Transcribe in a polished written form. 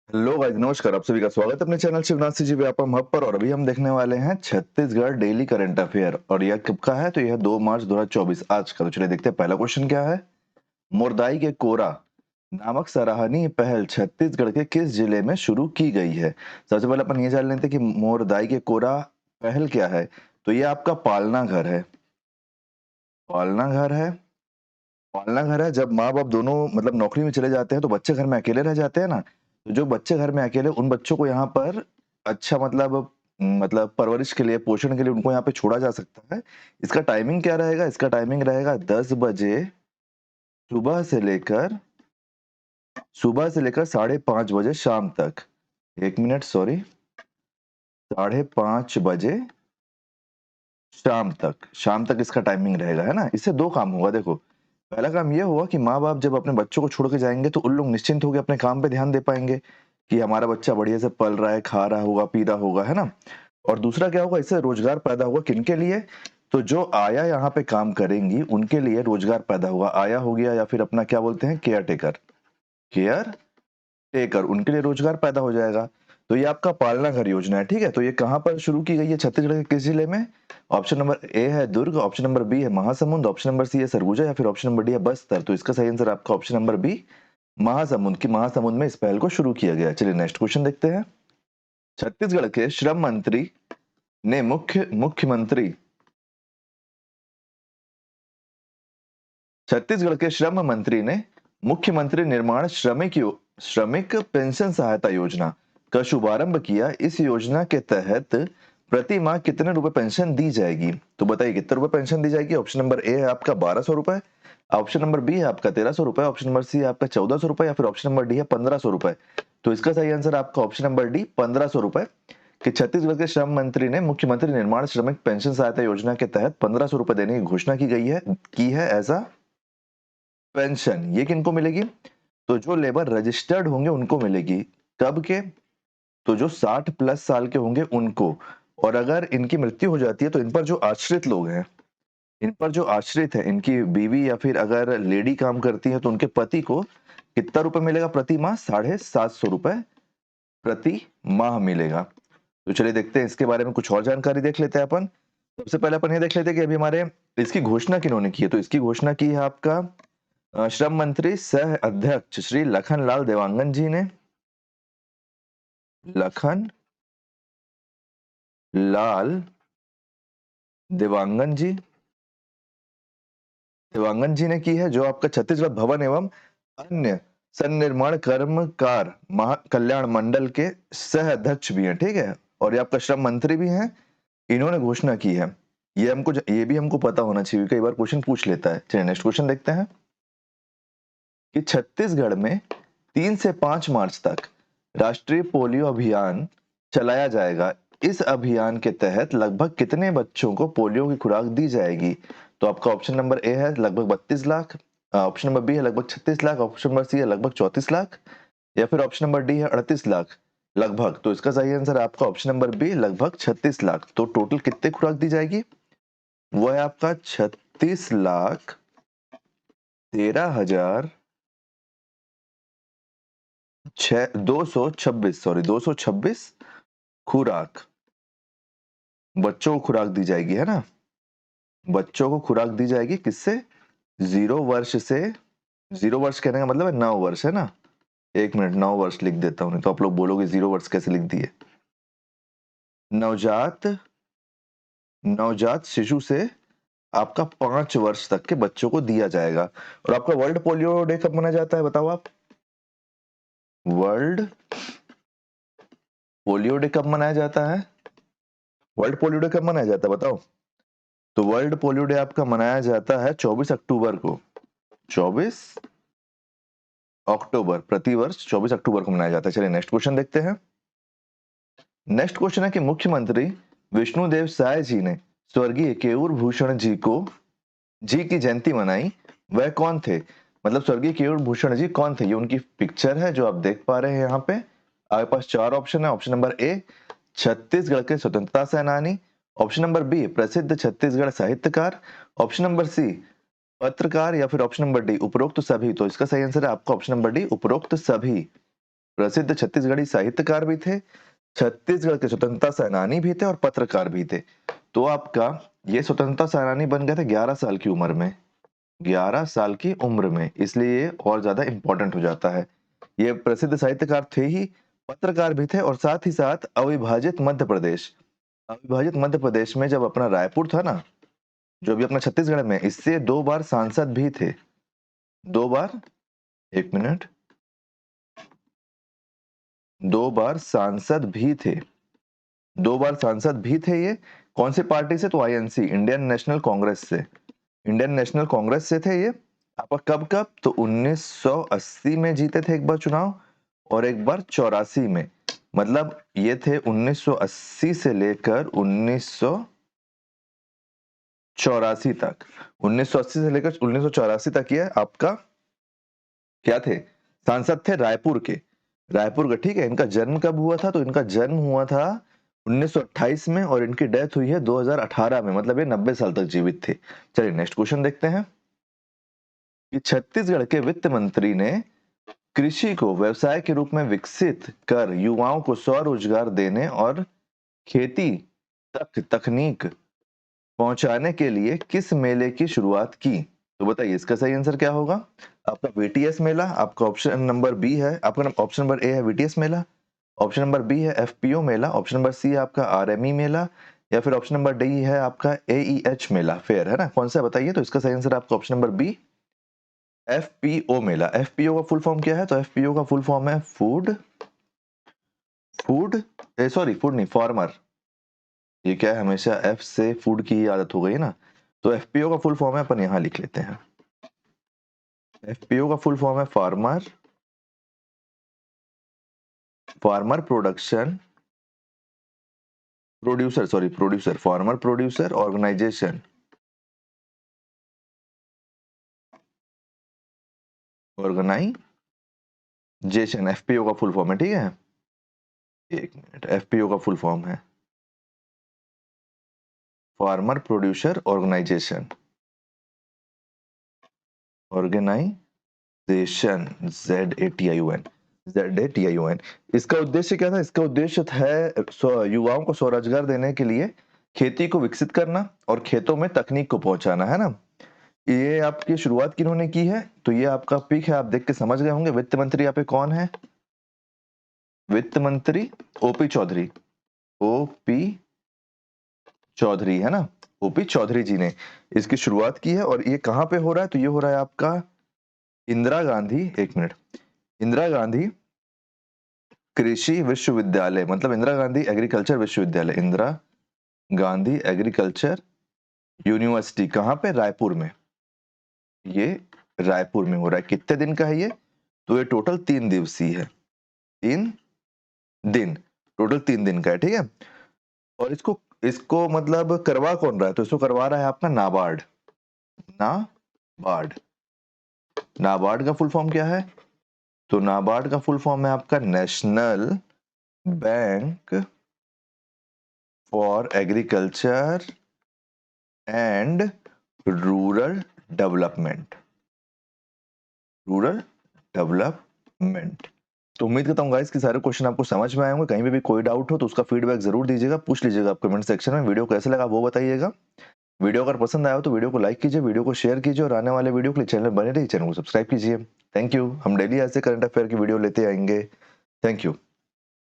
Hello guys, नमस्कार। आप सभी का स्वागत है अपने चैनल शिवनाथ जी व्यापम हब पर। और अभी हम देखने वाले हैं छत्तीसगढ़ डेली करंट अफेयर। और यह कब का है? तो यह 2 मार्च 2024 आज का। तो चलिए देखते हैं पहला क्वेश्चन क्या है। मोरदाई के कोरा नामक सराहनीय पहल छत्तीसगढ़ के किस जिले में शुरू की गई है? सबसे पहले अपन ये जान लेते हैं कि मोरदाई के कोरा पहल क्या है। तो ये आपका पालना घर है। पालना घर है। पालना घर है। जब माँ बाप दोनों मतलब नौकरी में चले जाते हैं तो बच्चे घर में अकेले रह जाते हैं ना। तो जो बच्चे घर में अकेले, उन बच्चों को यहाँ पर अच्छा मतलब परवरिश के लिए, पोषण के लिए उनको यहाँ पे छोड़ा जा सकता है। इसका टाइमिंग क्या रहेगा? इसका टाइमिंग रहेगा 10 बजे सुबह से लेकर 5:30 बजे शाम तक। 1 मिनट, सॉरी, 5:30 बजे शाम तक इसका टाइमिंग रहेगा, है ना। इससे दो काम होगा। देखो, पहला काम ये हुआ कि माँ बाप जब अपने बच्चों को छोड़ के जाएंगे तो उन लोग निश्चिंत होकर अपने काम पे ध्यान दे पाएंगे कि हमारा बच्चा बढ़िया से पल रहा है, खा रहा होगा, पी रहा होगा, है ना। और दूसरा क्या होगा, इससे रोजगार पैदा होगा। किनके लिए? तो जो आया यहाँ पे काम करेंगी उनके लिए रोजगार पैदा होगा। आया हो गया या फिर अपना क्या बोलते हैं, केयर टेकर। केयर टेकर, उनके लिए रोजगार पैदा हो जाएगा। तो ये आपका पालना घर योजना है, ठीक है। तो ये कहाँ पर शुरू की गई है? छत्तीसगढ़ के किस जिले में? ऑप्शन नंबर ए है दुर्ग, ऑप्शन नंबर बी है महासमुंद, ऑप्शन नंबर सी है सरगुजा, या फिर ऑप्शन नंबर डी है बस्तर। तो इसका सही आंसर आपका ऑप्शन नंबर बी, महासमुंद। की महासमुंद में इस पहल को शुरू किया गया। चलिए नेक्स्ट क्वेश्चन देखते हैं। छत्तीसगढ़ के श्रम मंत्री ने मुख्यमंत्री छत्तीसगढ़ के श्रम मंत्री ने मुख्यमंत्री निर्माण श्रमिक पेंशन सहायता योजना का शुभारंभ किया। इस योजना के तहत प्रति माह कितने रुपए पेंशन दी जाएगी? तो बताइए कितने रुपए पेंशन दी जाएगी। ऑप्शन नंबर ए है आपका 1200 रुपए, ऑप्शन नंबर बी है आपका 1300 रुपए, ऑप्शन नंबर सी है आपका 1400 रुपए, या फिर ऑप्शन नंबर डी है 1500 रुपए। तो इसका सही आंसर आपका ऑप्शन नंबर डी 1500 रुपए। कि छत्तीसगढ़ के श्रम मंत्री ने मुख्यमंत्री निर्माण श्रमिक पेंशन सहायता योजना के तहत 1500 रुपए देने की घोषणा की है ऐसा पेंशन। ये किनको मिलेगी? तो जो लेबर रजिस्टर्ड होंगे उनको मिलेगी। कब के? तो जो 60+ साल के होंगे उनको। और अगर इनकी मृत्यु हो जाती है तो इन पर जो आश्रित लोग हैं, इन पर जो आश्रित है, इनकी बीवी या फिर अगर लेडी काम करती है तो उनके पति को कितना रुपए मिलेगा प्रति माह? 750 रुपए प्रति माह मिलेगा। तो चलिए देखते हैं इसके बारे में कुछ और जानकारी देख लेते हैं अपन। सबसे पहले अपन ये देख लेते हैं कि अभी हमारे इसकी घोषणा किन्होंने की है। तो इसकी घोषणा की है आपका श्रम मंत्री सह अध्यक्ष श्री लखन लाल देवांगन जी ने। लखन लाल देवांगन जी ने की है, जो आपका छत्तीसगढ़ भवन एवं अन्य सन्निर्माण कर्मकार कल्याण मंडल के सह अध्यक्ष भी हैं, ठीक है। और ये आपका श्रम मंत्री भी हैं। इन्होंने घोषणा की है। ये भी हमको पता होना चाहिए, कई बार क्वेश्चन पूछ लेता है। चलिए नेक्स्ट क्वेश्चन देखते हैं कि छत्तीसगढ़ में 3 से 5 मार्च तक राष्ट्रीय पोलियो अभियान चलाया जाएगा। इस अभियान के तहत लगभग कितने बच्चों को पोलियो की खुराक दी जाएगी? तो आपका ऑप्शन नंबर ए है लगभग 32 लाख, ऑप्शन नंबर बी है लगभग 36 लाख, ऑप्शन नंबर सी है लगभग 34 लाख, या फिर ऑप्शन नंबर डी है 38 लाख लगभग। तो इसका सही आंसर है आपका ऑप्शन नंबर बी, लगभग 36 लाख। तो टोटल कितने खुराक दी जाएगी? वो है आपका 36,13,226 226 खुराक बच्चों को खुराक दी जाएगी, है ना। बच्चों को खुराक दी जाएगी किससे? 0 वर्ष से। 0 वर्ष कहने का मतलब है 9 वर्ष, है ना। 1 मिनट, 9 वर्ष लिख देता हूँ, नहीं तो आप लोग बोलोगे 0 वर्ष कैसे लिख दिए। नवजात नवजात शिशु से आपका 5 वर्ष तक के बच्चों को दिया जाएगा। और आपका वर्ल्ड पोलियो डे कब मनाया जाता है बताओ आप? वर्ल्ड पोलियो डे कब मनाया जाता है? वर्ल्ड पोलियो डे कब मनाया जाता है बताओ? तो वर्ल्ड पोलियो डे आपका मनाया जाता है 24 अक्टूबर को। 24 अक्टूबर, प्रतिवर्ष 24 अक्टूबर को मनाया जाता है। चलिए नेक्स्ट क्वेश्चन देखते हैं। नेक्स्ट क्वेश्चन है कि मुख्यमंत्री विष्णुदेव साय जी ने स्वर्गीय केयूर भूषण जी की जयंती मनाई। वह कौन थे? मतलब स्वर्गीय केयूर भूषण जी कौन थे? ये उनकी पिक्चर है जो आप देख पा रहे हैं यहाँ पे। आपके पास 4 ऑप्शन है। ऑप्शन नंबर ए छत्तीसगढ़ के स्वतंत्रता सेनानी, ऑप्शन नंबर बी प्रसिद्ध छत्तीसगढ़ साहित्यकार, ऑप्शन नंबर सी पत्रकार, या फिर ऑप्शन नंबर डी उपरोक्त सभी। तो इसका सही आंसर है आपका ऑप्शन नंबर डी उपरोक्त सभी। प्रसिद्ध छत्तीसगढ़ी साहित्यकार भी थे, छत्तीसगढ़ के स्वतंत्रता सेनानी भी थे और पत्रकार भी थे। तो आपका ये स्वतंत्रता सेनानी बन गए थे 11 साल की उम्र में, 11 साल की उम्र में, इसलिए ये और ज्यादा इंपॉर्टेंट हो जाता है। ये प्रसिद्ध साहित्यकार थे ही, पत्रकार भी थे और साथ ही साथ अविभाजित मध्य प्रदेश में जब अपना रायपुर था ना, जो भी अपना छत्तीसगढ़ में, इससे 2 बार सांसद भी थे। 2 बार, 1 मिनट, 2 बार सांसद भी थे। 2 बार सांसद भी थे ये। कौन सी पार्टी से? तो आईएनसी, इंडियन नेशनल कांग्रेस से। इंडियन नेशनल कांग्रेस से थे ये। आपका कब कब? तो 1980 में जीते थे एक बार चुनाव और एक बार 84 में। मतलब ये थे 1980 से लेकर 1984 तक। 1980 से लेकर 1984 तक ये आपका क्या थे? सांसद थे रायपुर के। रायपुर का, ठीक है। इनका जन्म कब हुआ था? तो इनका जन्म हुआ था 1928 में और इनकी डेथ हुई है 2018 में। मतलब ये 90 साल तक जीवित थे। चलिए नेक्स्ट क्वेश्चन देखते हैं कि छत्तीसगढ़ के वित्त मंत्री ने कृषि को व्यवसाय के रूप में विकसित कर युवाओं को स्वरोजगार देने और खेती तक तकनीक पहुंचाने के लिए किस मेले की शुरुआत की? तो बताइए इसका सही आंसर क्या होगा? आपका वीटीएस मेला। आपका ऑप्शन नंबर बी है, आपका ऑप्शन नंबर ए है वीटीएस मेला, ऑप्शन नंबर बी है एफपीओ मेला, ऑप्शन नंबर सी है आपका आरएमई मेला, या फिर ऑप्शन नंबर डी है आपका एईएच मेला। फेयर है ना? कौन सा बताइए? तो इसका सही आंसर आपका ऑप्शन नंबर बी, एफपीओ मेला। एफपीओ का फुल फॉर्म क्या है? तो एफपीओ का फुल फॉर्म है फूड नहीं, फार्मर। ये क्या है, हमेशा एफ से फूड की आदत हो गई है ना। तो एफपीओ का फुल फॉर्म है, अपन यहां लिख लेते हैं। एफपीओ का फुल फॉर्म है farmer production producer farmer producer organization. FPO का फुल फॉर्म है, ठीक है। एक मिनट, एफपीओ का फुल फॉर्म है फार्मर प्रोड्यूसर ऑर्गेनाइजेशन। ZATION। इसका उद्देश्य क्या था? इसका उद्देश्य है युवाओं को स्वरोजगार देने के लिए खेती को विकसित करना और खेतों में तकनीक को पहुंचाना, है ना। ये आपकी शुरुआत किन्होंने की है? तो ये आपका पिक है, आप देख के समझ गए होंगे। वित्त मंत्री यहाँ पे कौन है? वित्त मंत्री ओपी चौधरी। ओपी चौधरी, है ना। ओपी चौधरी जी ने इसकी शुरुआत की है। और ये कहां पे हो रहा है? तो ये हो रहा है आपका इंदिरा गांधी, एक मिनट, इंदिरा गांधी कृषि विश्वविद्यालय, मतलब इंदिरा गांधी एग्रीकल्चर विश्वविद्यालय, इंदिरा गांधी एग्रीकल्चर यूनिवर्सिटी। कहां पे? रायपुर में। ये रायपुर में हो रहा है। कितने दिन का है ये? तो ये टोटल 3 दिवसीय है। 3 दिन, टोटल 3 दिन का है, ठीक है। और इसको इसको मतलब करवा कौन रहा है? तो इसको करवा रहा है आपका नाबार्ड। नाबार्ड का फुल फॉर्म क्या है? तो नाबार्ड का फुल फॉर्म है आपका national bank for agriculture and rural development. तो उम्मीद करता हूँ गाइस कि सारे क्वेश्चन आपको समझ में आए होंगे। कहीं भी कोई डाउट हो तो उसका फीडबैक जरूर दीजिएगा, पूछ लीजिएगा आप कमेंट सेक्शन में। वीडियो कैसा लगा वो बताइएगा। वीडियो अगर पसंद आया हो तो वीडियो को लाइक कीजिए, वीडियो को शेयर कीजिए और आने वाले वीडियो के लिए चैनल बने रहिए, चैनल को सब्सक्राइब कीजिए। Thank you. हम डेली ऐसे करंट अफेयर की वीडियो लेते आएंगे। Thank you.